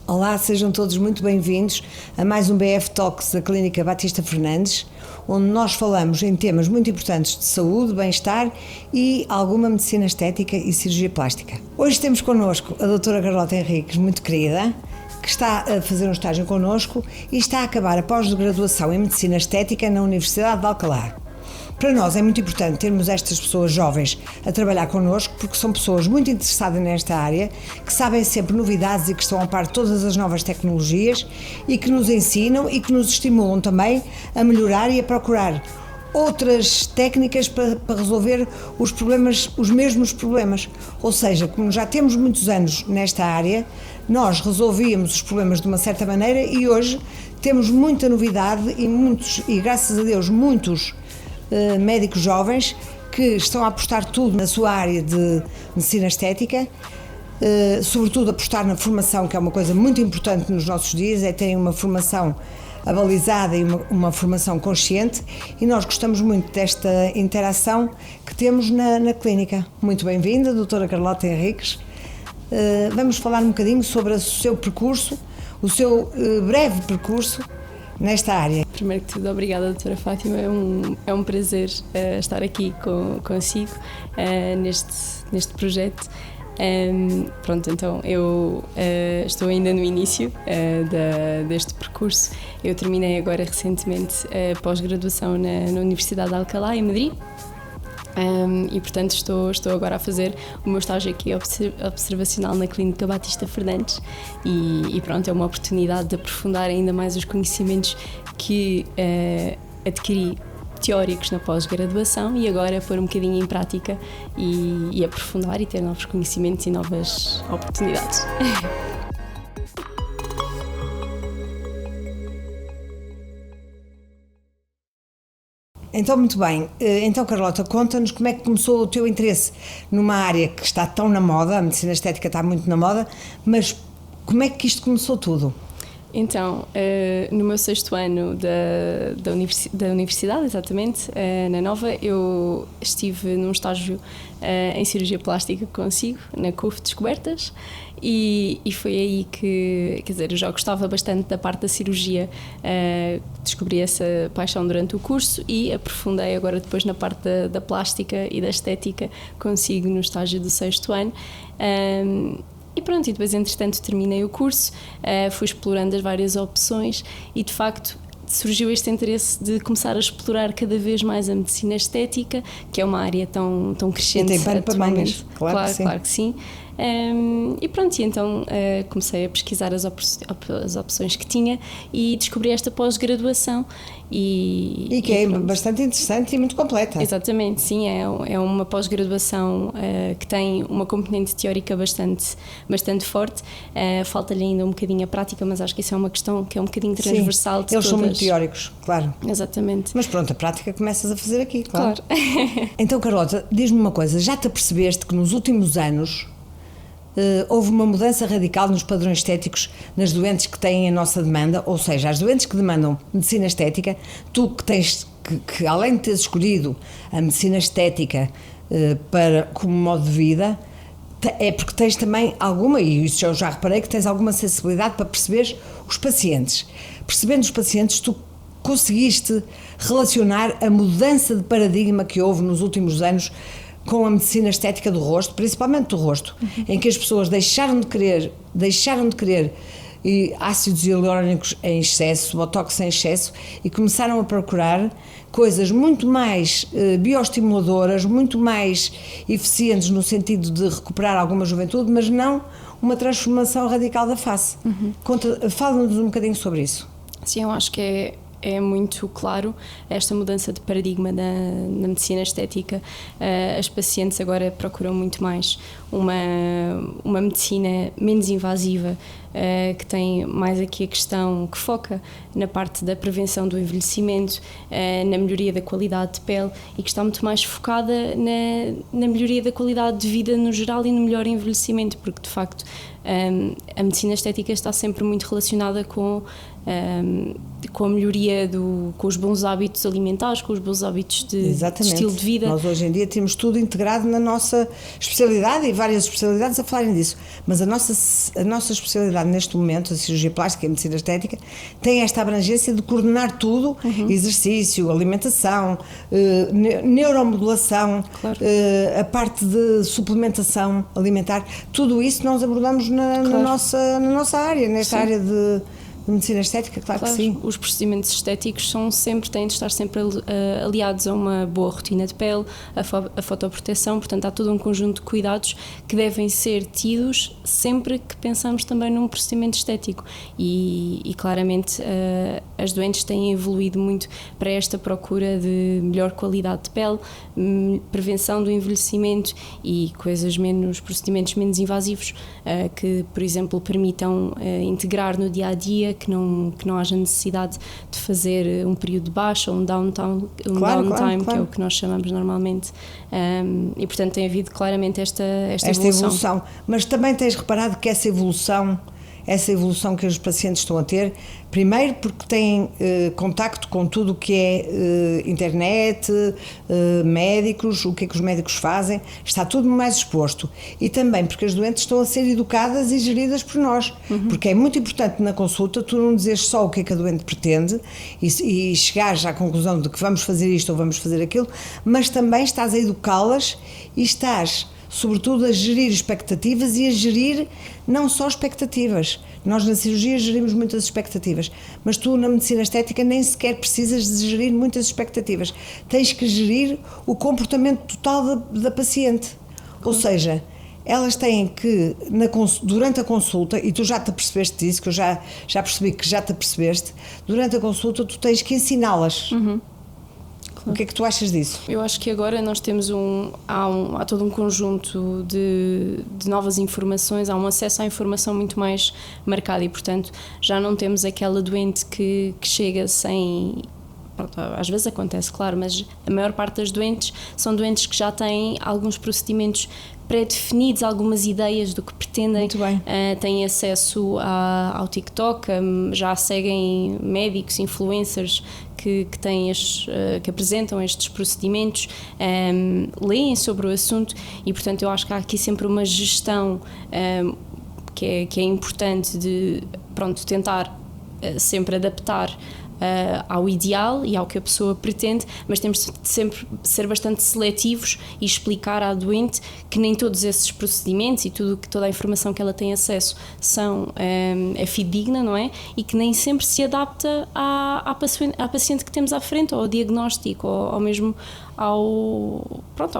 Olá, sejam todos muito bem-vindos a mais um BF Talks da Clínica Batista Fernandes, onde nós falamos em temas muito importantes de saúde, bem-estar e alguma medicina estética e cirurgia plástica. Hoje temos connosco a doutora Carlota Henriques, muito querida, que está a fazer um estágio connosco e está a acabar a pós-graduação em medicina estética na Universidade de Alcalá. Para nós é muito importante termos estas pessoas jovens a trabalhar connosco, porque são pessoas muito interessadas nesta área, que sabem sempre novidades e que estão a par de todas as novas tecnologias e que nos ensinam e que nos estimulam também a melhorar e a procurar outras técnicas para resolver os problemas, os mesmos problemas. Ou seja, como já temos muitos anos nesta área, nós resolvíamos os problemas de uma certa maneira e hoje temos muita novidade e graças a Deus, muitos médicos jovens que estão a apostar tudo na sua área de medicina estética, sobretudo apostar na formação, que é uma coisa muito importante nos nossos dias, é terem uma formação abalizada e uma formação consciente, e nós gostamos muito desta interação que temos na clínica. Muito bem-vinda, doutora Carlota Henriques. Vamos falar um bocadinho sobre o seu percurso, o seu breve percurso nesta área. Primeiro que tudo, obrigada, doutora Fátima, é um prazer estar aqui consigo neste projeto. Pronto, então eu estou ainda no início deste percurso. Eu terminei agora recentemente a pós-graduação na Universidade de Alcalá, em Madrid. E portanto estou agora a fazer o meu estágio aqui observacional na Clínica Batista Fernandes e pronto, é uma oportunidade de aprofundar ainda mais os conhecimentos que adquiri teóricos na pós-graduação e agora pôr um bocadinho em prática e aprofundar e ter novos conhecimentos e novas oportunidades. Então, muito bem. Então, Carlota, conta-nos como é que começou o teu interesse numa área que está tão na moda, a medicina estética está muito na moda, mas como é que isto começou tudo? Então, no meu 6º ano da universidade, exatamente, na Nova, eu estive num estágio em cirurgia plástica consigo, na CUF Descobertas, e foi aí que, quer dizer, eu já gostava bastante da parte da cirurgia, descobri essa paixão durante o curso e aprofundei agora depois na parte da plástica e da estética consigo no estágio do 6º ano. E pronto, e depois entretanto terminei o curso, fui explorando as várias opções e de facto surgiu este interesse de começar a explorar cada vez mais a medicina estética, que é uma área tão crescente. E tem pano para mangas, claro que sim. E pronto, e então comecei a pesquisar as opções que tinha e descobri esta pós-graduação e que é bastante interessante e muito completa. Exatamente, sim, é uma pós-graduação que tem uma componente teórica bastante forte, falta-lhe ainda um bocadinho a prática, mas acho que isso é uma questão que é um bocadinho transversal. Sim, eles são muito teóricos, claro. Exatamente. Mas pronto, a prática começas a fazer aqui, claro. Então, Carlota, diz-me uma coisa, já te apercebeste que nos últimos anos houve uma mudança radical nos padrões estéticos nas doentes que têm a nossa demanda, ou seja, as doentes que demandam medicina estética, tu que tens, que além de teres escolhido a medicina estética como modo de vida, é porque tens também alguma, e isso eu já reparei, que tens alguma sensibilidade para perceber os pacientes. Percebendo os pacientes, tu conseguiste relacionar a mudança de paradigma que houve nos últimos anos com a medicina estética do rosto, principalmente do rosto, em que as pessoas deixaram de querer ácidos hialurónicos em excesso, botox em excesso, e começaram a procurar coisas muito mais bioestimuladoras, muito mais eficientes no sentido de recuperar alguma juventude, mas não uma transformação radical da face. Fala-nos um bocadinho sobre isso. Sim, eu acho que é muito claro esta mudança de paradigma na medicina estética. As pacientes agora procuram muito mais uma medicina menos invasiva, que tem mais aqui a questão que foca na parte da prevenção do envelhecimento, na melhoria da qualidade de pele e que está muito mais focada na melhoria da qualidade de vida no geral e no melhor envelhecimento, porque de facto a medicina estética está sempre muito relacionada com a melhoria com os bons hábitos alimentares, com os bons hábitos de estilo de vida. Nós hoje em dia temos tudo integrado na nossa especialidade e várias especialidades a falarem disso, mas a nossa especialidade neste momento, a cirurgia plástica e a medicina estética, tem esta abrangência de coordenar tudo, exercício, alimentação, neuromodulação, claro. A parte de suplementação alimentar, tudo isso nós abordamos na nossa área, nesta área de medicina estética, claro que sim. Os procedimentos estéticos têm de estar sempre aliados a uma boa rotina de pele, a fotoproteção, portanto há todo um conjunto de cuidados que devem ser tidos sempre que pensamos também num procedimento estético e claramente as doentes têm evoluído muito para esta procura de melhor qualidade de pele, prevenção do envelhecimento e procedimentos menos invasivos que, por exemplo, permitam integrar no dia-a-dia, que não haja necessidade de fazer um período de baixa ou um downtime, que é o que nós chamamos normalmente. E, portanto, tem havido claramente esta evolução. Mas também tens reparado que essa evolução que os pacientes estão a ter, primeiro porque têm contacto com tudo o que é internet, médicos, o que é que os médicos fazem, está tudo mais exposto. E também porque as doentes estão a ser educadas e geridas por nós, porque é muito importante na consulta tu não dizeres só o que é que a doente pretende e chegares à conclusão de que vamos fazer isto ou vamos fazer aquilo, mas também estás a educá-las e estás sobretudo a gerir expectativas e a gerir não só expectativas. Nós na cirurgia gerimos muitas expectativas, mas tu na medicina estética nem sequer precisas de gerir muitas expectativas. Tens que gerir o comportamento total da paciente. Ou seja, elas têm que, durante a consulta, e tu já te apercebeste disso, que eu já percebi que já te apercebeste, durante a consulta tu tens que ensiná-las. O que é que tu achas disso? Eu acho que agora nós temos há todo um conjunto de novas informações, há um acesso à informação muito mais marcado e, portanto, já não temos aquela doente que chega sem... Pronto, às vezes acontece, claro, mas a maior parte das doentes são doentes que já têm alguns procedimentos pré-definidos, algumas ideias do que pretendem. Muito bem. Têm acesso ao TikTok, já seguem médicos, influencers que apresentam estes procedimentos, leem sobre o assunto e, portanto, eu acho que há aqui sempre uma gestão que é importante de tentar sempre adaptar ao ideal e ao que a pessoa pretende, mas temos de sempre ser bastante seletivos e explicar à doente que nem todos esses procedimentos e toda a informação que ela tem acesso é fidedigna, não é? E que nem sempre se adapta à paciente que temos à frente, ou ao diagnóstico, ou mesmo ao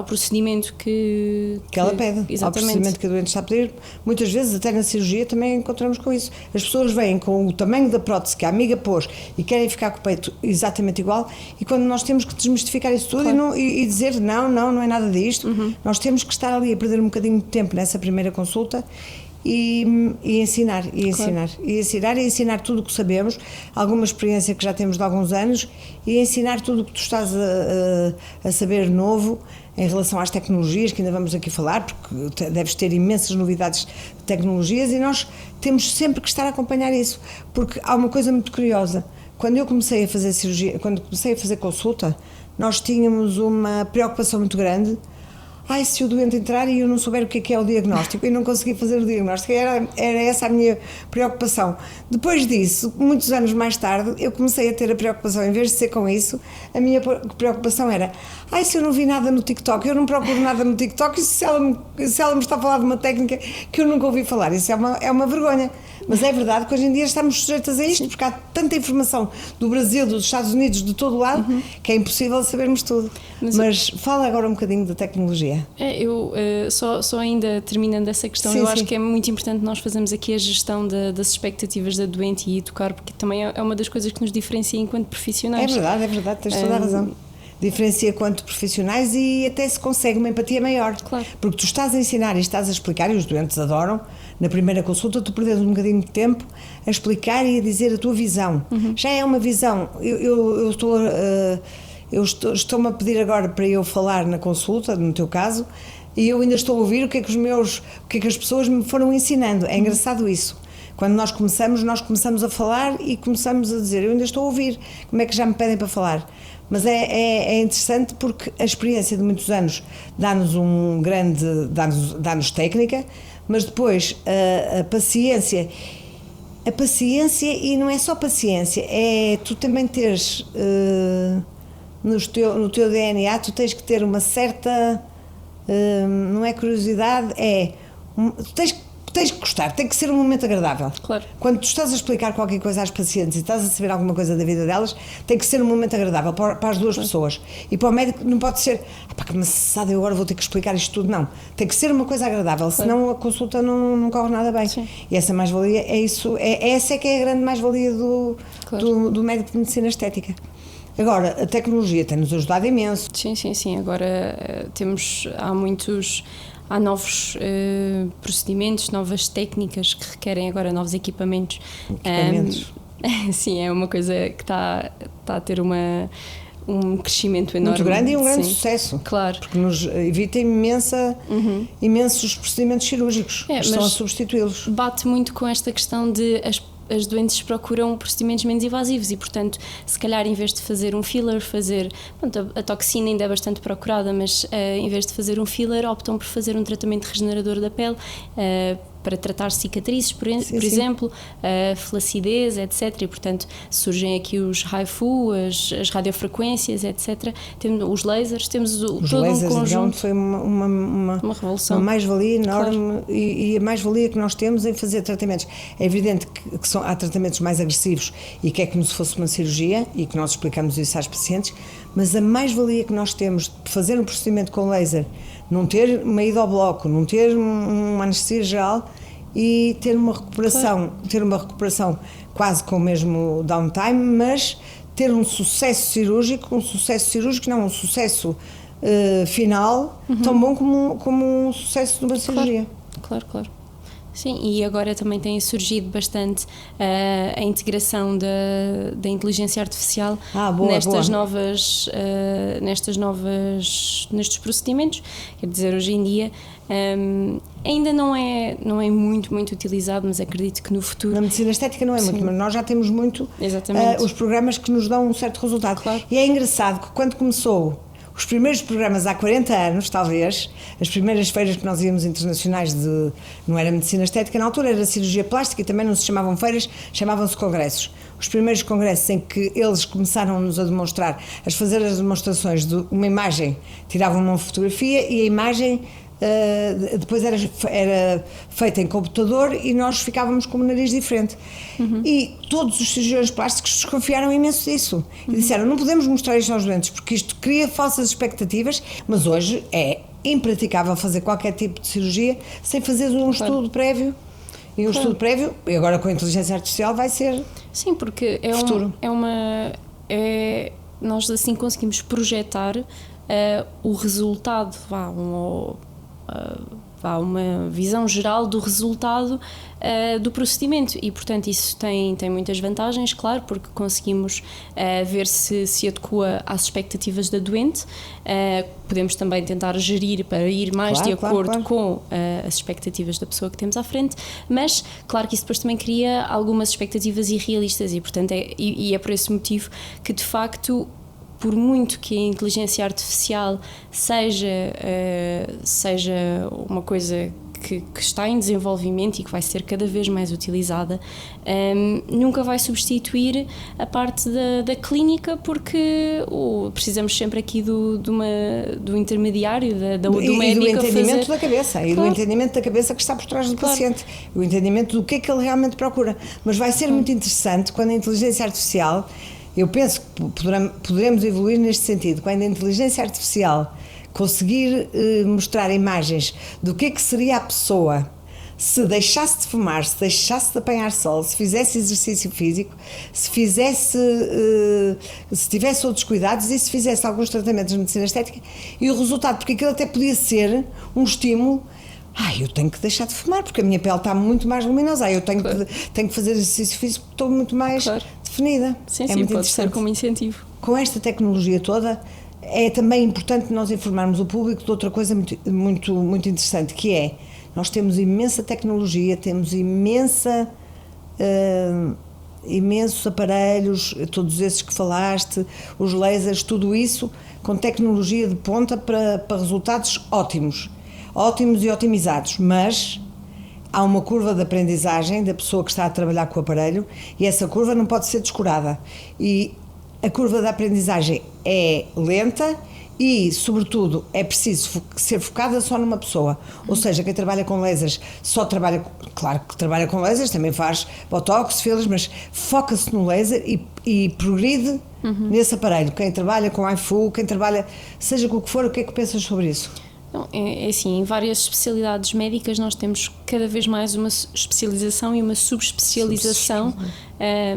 procedimento que ela pede, exatamente. Ao procedimento que a doente está a pedir. Muitas vezes, até na cirurgia, também encontramos com isso. As pessoas vêm com o tamanho da prótese que a amiga pôs e querem ficar com o peito exatamente igual, e quando nós temos que desmistificar isso tudo e dizer não é nada disto, nós temos que estar ali a perder um bocadinho de tempo nessa primeira consulta e ensinar tudo o que sabemos, alguma experiência que já temos de alguns anos, e ensinar tudo o que tu estás a saber novo em relação às tecnologias, que ainda vamos aqui falar, porque deves ter imensas novidades de tecnologias e nós temos sempre que estar a acompanhar isso, porque há uma coisa muito curiosa. Quando eu comecei a fazer cirurgia, quando comecei a fazer consulta, nós tínhamos uma preocupação muito grande. Se o doente entrar e eu não souber o que é o diagnóstico e não conseguir fazer o diagnóstico, era essa a minha preocupação. Depois disso, muitos anos mais tarde, eu comecei a ter a preocupação, em vez de ser com isso, a minha preocupação era: se eu não vi nada no TikTok, eu não procuro nada no TikTok, e se ela me está a falar de uma técnica que eu nunca ouvi falar, isso é uma vergonha. Mas é verdade que hoje em dia estamos sujeitas a isto, porque há tanta informação do Brasil, dos Estados Unidos, de todo o lado, que é impossível sabermos tudo. Mas fala agora um bocadinho da tecnologia. Eu só ainda terminando essa questão, acho que é muito importante nós fazermos aqui a gestão das expectativas da doente e educar, porque também é uma das coisas que nos diferencia enquanto profissionais. É verdade, tens toda a razão. Diferencia quanto profissionais e até se consegue uma empatia maior. Claro. Porque tu estás a ensinar e estás a explicar, e os doentes adoram, na primeira consulta tu perdes um bocadinho de tempo a explicar e a dizer a tua visão. Já é uma visão. Estou-me a pedir agora para eu falar na consulta, no teu caso, e eu ainda estou a ouvir o que é que as pessoas me foram ensinando. É engraçado isso. Quando nós começamos a falar e começamos a dizer, eu ainda estou a ouvir, como é que já me pedem para falar? Mas é interessante porque a experiência de muitos anos dá-nos dá-nos técnica, mas depois a paciência, e não é só paciência, é tu também teres, no teu DNA, tu tens que ter uma certa, não é curiosidade, tu tens que gostar, tem que ser um momento agradável. Claro. Quando tu estás a explicar qualquer coisa às pacientes e estás a saber alguma coisa da vida delas, tem que ser um momento agradável para as duas pessoas. E para o médico não pode ser, que maçada, eu agora vou ter que explicar isto tudo. Não, tem que ser uma coisa agradável, senão a consulta não corre nada bem. Sim. E essa mais-valia é isso, essa é que é a grande mais-valia do médico de medicina estética. Agora, a tecnologia tem-nos ajudado imenso. Sim. Agora há novos procedimentos, novas técnicas que requerem agora novos equipamentos. Sim, é uma coisa que está a ter um crescimento enorme. Muito grande e um grande sucesso. Claro. Porque nos evita imensos procedimentos cirúrgicos que estão a substituí-los. Bate muito com esta questão de as doentes procuram procedimentos menos invasivos e, portanto, se calhar em vez de fazer um filler, a toxina ainda é bastante procurada, mas em vez de fazer um filler, optam por fazer um tratamento regenerador da pele para tratar cicatrizes, por exemplo, flacidez, etc. E, portanto, surgem aqui os HIFU, as radiofrequências, etc. Temos os lasers, temos todo um conjunto. Foi uma revolução, uma mais-valia enorme. Claro. E a mais-valia que nós temos em fazer tratamentos. É evidente que há tratamentos mais agressivos e que é como se fosse uma cirurgia, e que nós explicamos isso às pacientes, mas a mais-valia que nós temos de fazer um procedimento com laser, não ter uma ida ao bloco, não ter uma anestesia geral e ter uma recuperação quase com o mesmo downtime, mas ter um sucesso cirúrgico final, tão bom como um sucesso de uma cirurgia. Claro. Sim, e agora também tem surgido bastante a integração da inteligência artificial nestes procedimentos. Quer dizer, hoje em dia ainda não é muito utilizado, mas acredito que no futuro... Na medicina estética não é muito, mas nós já temos muito os programas que nos dão um certo resultado. Claro. E é engraçado que quando começou os primeiros programas há 40 anos, talvez, as primeiras feiras que nós íamos internacionais não era medicina estética, na altura era cirurgia plástica e também não se chamavam feiras, chamavam-se congressos. Os primeiros congressos em que eles começaram-nos a demonstrar, a fazer as demonstrações de uma imagem, tiravam uma fotografia e a imagem depois era feita em computador e nós ficávamos com o nariz diferente. E todos os cirurgiões plásticos desconfiaram imenso disso e disseram, não podemos mostrar isto aos doentes porque isto cria falsas expectativas, mas hoje é impraticável fazer qualquer tipo de cirurgia sem fazer um estudo prévio. E estudo prévio, e agora com a inteligência artificial vai ser... Sim, porque nós assim conseguimos projetar o resultado, uma visão geral do resultado do procedimento e, portanto, isso tem muitas vantagens, claro, porque conseguimos ver se adequa às expectativas da doente. Podemos também tentar gerir para ir mais de acordo com as expectativas da pessoa que temos à frente, mas claro que isso depois também cria algumas expectativas irrealistas e, portanto, é por esse motivo que, de facto, por muito que a inteligência artificial seja uma coisa que está em desenvolvimento e que vai ser cada vez mais utilizada, nunca vai substituir a parte da clínica, porque precisamos sempre aqui do intermediário, do médico. E do entendimento da cabeça, e do entendimento da cabeça que está por trás do paciente, o entendimento do que é que ele realmente procura. Mas vai ser muito interessante quando a inteligência artificial... Eu penso que poderemos evoluir neste sentido, quando a inteligência artificial conseguir mostrar imagens do que seria a pessoa se deixasse de fumar, se deixasse de apanhar sol, se fizesse exercício físico, se tivesse outros cuidados e se fizesse alguns tratamentos de medicina estética, e o resultado, porque aquilo até podia ser um estímulo. Eu tenho que deixar de fumar porque a minha pele está muito mais luminosa, eu tenho que fazer exercício físico porque estou muito mais definida. Sim, muito pode ser como incentivo. Com esta tecnologia toda é também importante nós informarmos o público de outra coisa muito interessante, que é, nós temos imensa tecnologia, temos imensos aparelhos, todos esses que falaste, os lasers, tudo isso com tecnologia de ponta para resultados ótimos e otimizados, mas há uma curva de aprendizagem da pessoa que está a trabalhar com o aparelho e essa curva não pode ser descurada. E a curva da aprendizagem é lenta e, sobretudo, é preciso ser focada só numa pessoa. Ou seja, quem trabalha com lasers só trabalha, claro que trabalha com lasers, também faz botox, fillers, mas foca-se no laser e progride nesse aparelho. Quem trabalha com iFu, quem trabalha, seja com o que for, o que é que pensas sobre isso? Não, é assim, em várias especialidades médicas nós temos cada vez mais uma especialização e uma subespecialização,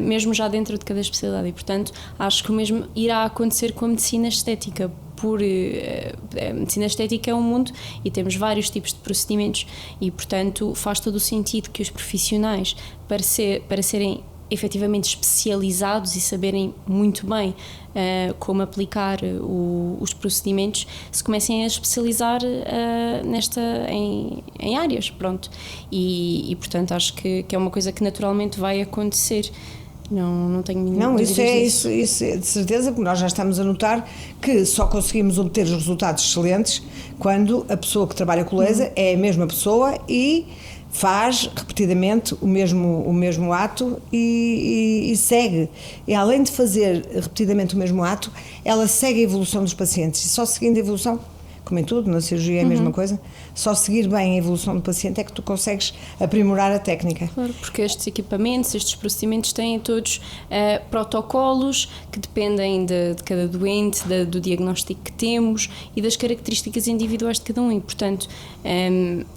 mesmo já dentro de cada especialidade, e portanto acho que o mesmo irá acontecer com a medicina estética. A medicina estética é um mundo e temos vários tipos de procedimentos e portanto faz todo o sentido que os profissionais, para serem efetivamente especializados e saberem muito bem como aplicar os procedimentos, se comecem a especializar em áreas, pronto. E portanto acho que é uma coisa que naturalmente vai acontecer. Não tenho nenhuma dúvida disso. Isso é de certeza, porque nós já estamos a notar que só conseguimos obter os resultados excelentes quando a pessoa que trabalha com laser é a mesma pessoa e faz repetidamente o mesmo ato e segue. E além de fazer repetidamente o mesmo ato, ela segue a evolução dos pacientes. E só seguindo a evolução, como em tudo, na cirurgia é a mesma coisa, só seguir bem a evolução do paciente é que tu consegues aprimorar a técnica. Claro, porque estes equipamentos, estes procedimentos têm todos protocolos que dependem de cada doente, do diagnóstico que temos e das características individuais de cada um. E, portanto,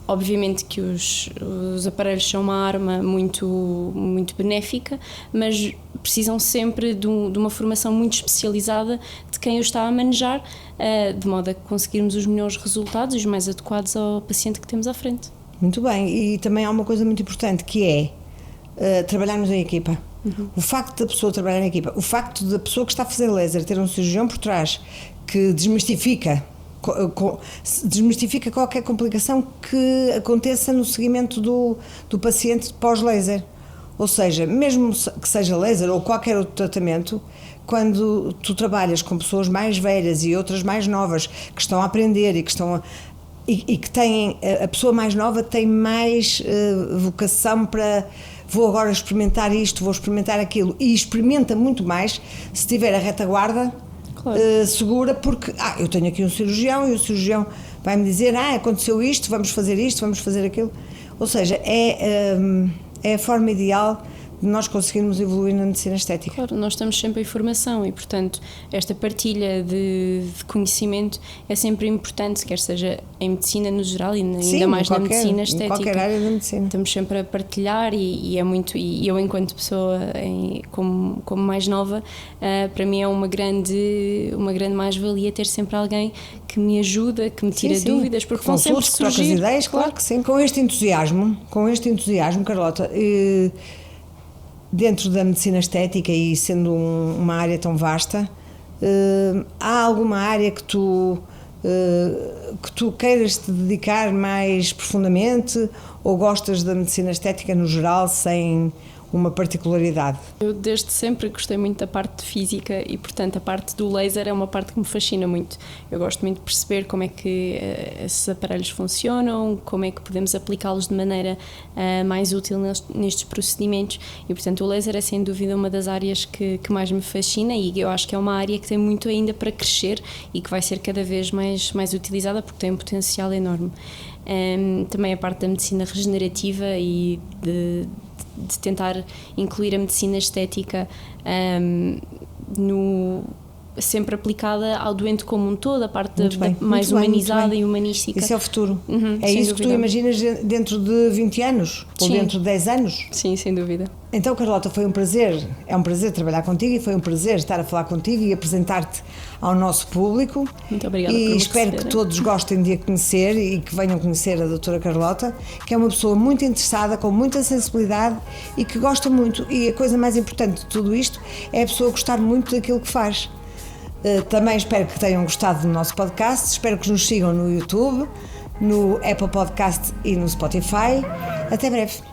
obviamente que os aparelhos são uma arma muito benéfica, mas precisam sempre de uma formação muito especializada de quem os está a manejar, de modo a conseguirmos os melhores resultados e os mais adequados ao paciente que temos à frente. Muito bem, e também há uma coisa muito importante que é trabalharmos em equipa. O facto da pessoa trabalhar em equipa, o facto da pessoa que está a fazer laser ter um cirurgião por trás que desmistifica qualquer complicação que aconteça no seguimento do paciente pós-laser. Ou seja, mesmo que seja laser ou qualquer outro tratamento, quando tu trabalhas com pessoas mais velhas e outras mais novas que estão a aprender e que têm, a pessoa mais nova tem mais vocação para vou agora experimentar isto, vou experimentar aquilo, e experimenta muito mais se tiver a retaguarda segura, porque eu tenho aqui um cirurgião e o cirurgião vai-me dizer aconteceu isto, vamos fazer aquilo. Ou seja, é a forma ideal de nós conseguirmos evoluir na medicina estética. Claro, nós estamos sempre em formação e, portanto, esta partilha de conhecimento é sempre importante, quer seja em medicina no geral e ainda mais na medicina estética. Em qualquer área da medicina. Estamos sempre a partilhar e é muito, e eu enquanto pessoa como mais nova, para mim é uma grande mais-valia ter sempre alguém que me ajuda, que me tira dúvidas, porque vão sempre surgir. Trocas ideias, claro que sim. Com este entusiasmo, Carlota, dentro da medicina estética e sendo uma área tão vasta, há alguma área que tu queiras te dedicar mais profundamente ou gostas da medicina estética no geral sem uma particularidade? Eu desde sempre gostei muito da parte física e, portanto, a parte do laser é uma parte que me fascina muito. Eu gosto muito de perceber como é que esses aparelhos funcionam, como é que podemos aplicá-los de maneira mais útil nestes procedimentos e, portanto, o laser é sem dúvida uma das áreas que mais me fascina e eu acho que é uma área que tem muito ainda para crescer e que vai ser cada vez mais utilizada porque tem um potencial enorme. Também a parte da medicina regenerativa e de tentar incluir a medicina estética sempre aplicada ao doente como um todo, a parte mais humanizada e humanística. Isso é o futuro. É isso que tu imaginas dentro de 20 anos? Ou dentro de 10 anos? Sim, sem dúvida. Então, Carlota, foi um prazer, é um prazer trabalhar contigo e foi um prazer estar a falar contigo e apresentar-te ao nosso público. Muito obrigada e por me espero que todos gostem de a conhecer e que venham conhecer a doutora Carlota, que é uma pessoa muito interessada, com muita sensibilidade e que gosta muito. E a coisa mais importante de tudo isto é a pessoa gostar muito daquilo que faz. Também espero que tenham gostado do nosso podcast, espero que nos sigam no YouTube, no Apple Podcast e no Spotify. Até breve.